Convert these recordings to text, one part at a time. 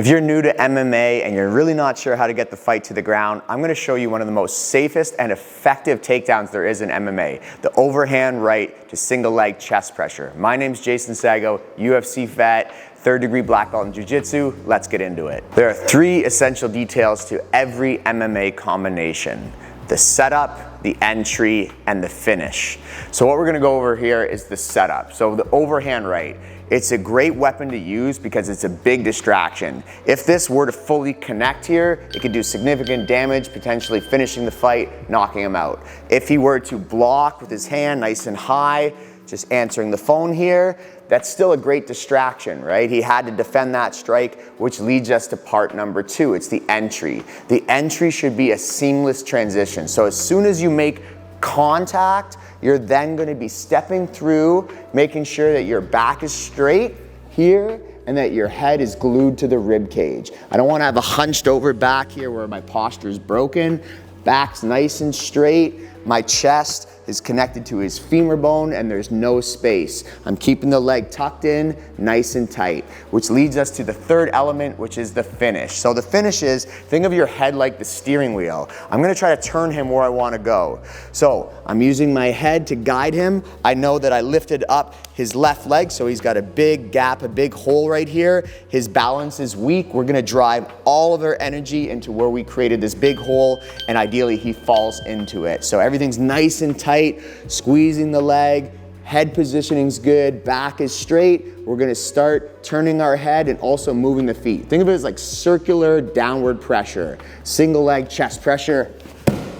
If you're new to MMA and you're really not sure how to get the fight to the ground, I'm gonna show you one of the most safest and effective takedowns there is in MMA, the overhand right to single leg chest pressure. My name's Jasonsaggo, UFC vet, 3rd degree black belt in jiu-jitsu. Let's get into it. There are 3 essential details to every MMA combination: the setup, the entry, and the finish. So what we're gonna go over here is the setup. So the overhand right. It's a great weapon to use because it's a big distraction. If this were to fully connect here, it could do significant damage, potentially finishing the fight, knocking him out. If he were to block with his hand nice and high, just answering the phone here, that's still a great distraction, right? He had to defend that strike, which leads us to part number 2. It's the entry. The entry should be a seamless transition. So as soon as you make contact, you're then going to be stepping through, making sure that your back is straight here and that your head is glued to the rib cage. I don't want to have a hunched over back here where my posture is broken. Back's nice and straight. My chest is connected to his femur bone and there's no space. I'm keeping the leg tucked in, nice and tight, which leads us to the 3rd element, which is the finish. So the finish is, think of your head like the steering wheel. I'm gonna try to turn him where I wanna go. So I'm using my head to guide him. I know that I lifted up his left leg, so he's got a big gap, a big hole right here. His balance is weak. We're gonna drive all of our energy into where we created this big hole, and ideally he falls into it. So everything's nice and tight, squeezing the leg, head positioning's good, back is straight. We're gonna start turning our head and also moving the feet. Think of it as like circular downward pressure, single leg chest pressure,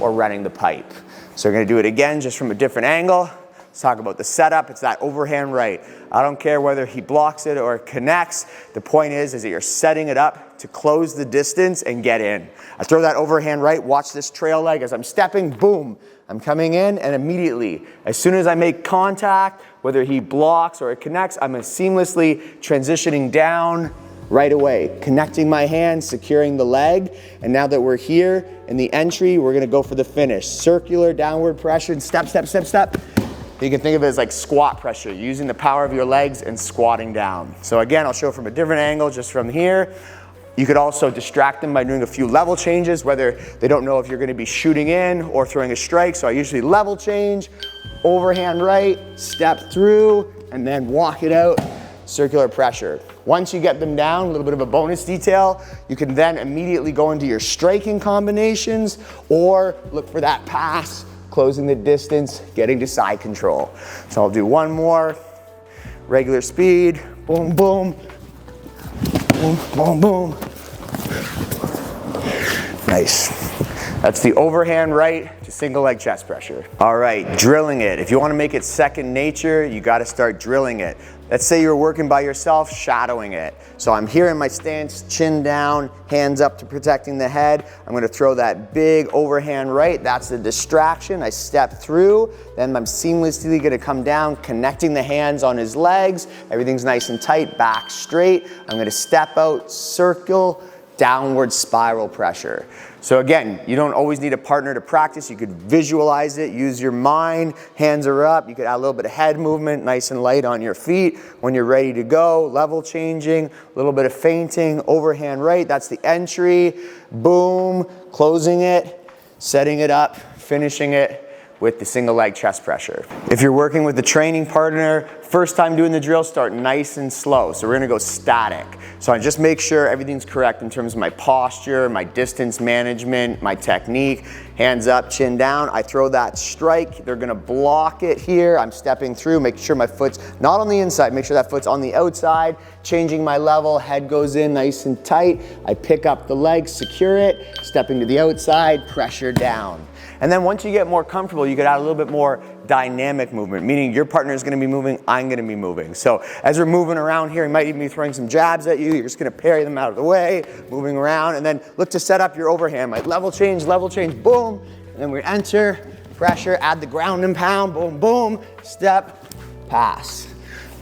or running the pipe. So we're gonna do it again, just from a different angle. Let's talk about the setup. It's that overhand right. I don't care whether he blocks it or connects. The point is that you're setting it up to close the distance and get in. I throw that overhand right, watch this trail leg as I'm stepping, boom. I'm coming in and immediately, as soon as I make contact, whether he blocks or it connects, I'm seamlessly transitioning down right away, connecting my hand, securing the leg. And now that we're here in the entry, we're gonna go for the finish. Circular downward pressure, step, step, step, step. You can think of it as like squat pressure, using the power of your legs and squatting down. So again, I'll show from a different angle, just from here. You could also distract them by doing a few level changes, whether they don't know if you're gonna be shooting in or throwing a strike. So I usually level change, overhand right, step through, and then walk it out, circular pressure. Once you get them down, a little bit of a bonus detail, you can then immediately go into your striking combinations or look for that pass, closing the distance, getting to side control. So I'll do one more, regular speed, boom, boom, boom, boom, boom. Nice. That's the overhand right to single leg chest pressure. All right, drilling it. If you want to make it second nature, you got to start drilling it. Let's say you're working by yourself, shadowing it. So I'm here in my stance, chin down, hands up to protecting the head. I'm gonna throw that big overhand right. That's the distraction. I step through, then I'm seamlessly gonna come down, connecting the hands on his legs. Everything's nice and tight, back straight. I'm gonna step out, circle, downward spiral pressure. So again, you don't always need a partner to practice. You could visualize it, use your mind, hands are up. You could add a little bit of head movement, nice and light on your feet. When you're ready to go, level changing, a little bit of feinting, overhand right, that's the entry. Boom, closing it, setting it up, finishing it with the single leg chest pressure. If you're working with a training partner, first time doing the drill, start nice and slow. So we're gonna go static. So I just make sure everything's correct in terms of my posture, my distance management, my technique. Hands up, chin down. I throw that strike. They're gonna block it here. I'm stepping through, making sure my foot's not on the inside, make sure that foot's on the outside, changing my level, head goes in nice and tight. I pick up the leg, secure it, stepping to the outside, pressure down. And then once you get more comfortable, you could add a little bit more dynamic movement, meaning your partner is gonna be moving, I'm gonna be moving. So as we're moving around here, he might even be throwing some jabs at you. You're just gonna parry them out of the way, moving around, and then look to set up your overhand. Like level change, boom. And then we enter, pressure, add the ground and pound, boom, boom, step, pass.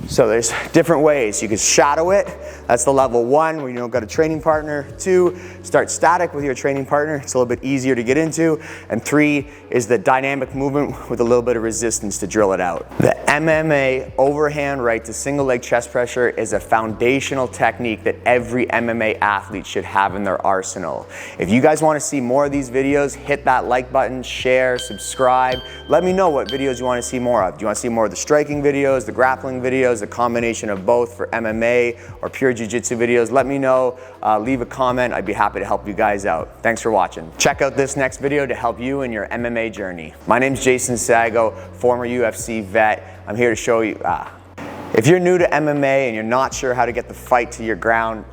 So there's different ways. You could shadow it. That's the level 1 where you don't got a training partner. 2, start static with your training partner. It's a little bit easier to get into. And 3 is the dynamic movement with a little bit of resistance to drill it out. The MMA overhand right to single leg chest pressure is a foundational technique that every MMA athlete should have in their arsenal. If you guys want to see more of these videos, hit that like button, share, subscribe. Let me know what videos you want to see more of. Do you want to see more of the striking videos, the grappling videos, the combination of both for MMA or pure jiu-jitsu videos? Let me know. Leave a comment. I'd be happy to help you guys out. Thanks for watching. Check out this next video to help you in your MMA journey. My name's Jasonsaggo, former UFC vet. I'm here to show you, if you're new to MMA and you're not sure how to get the fight to your ground,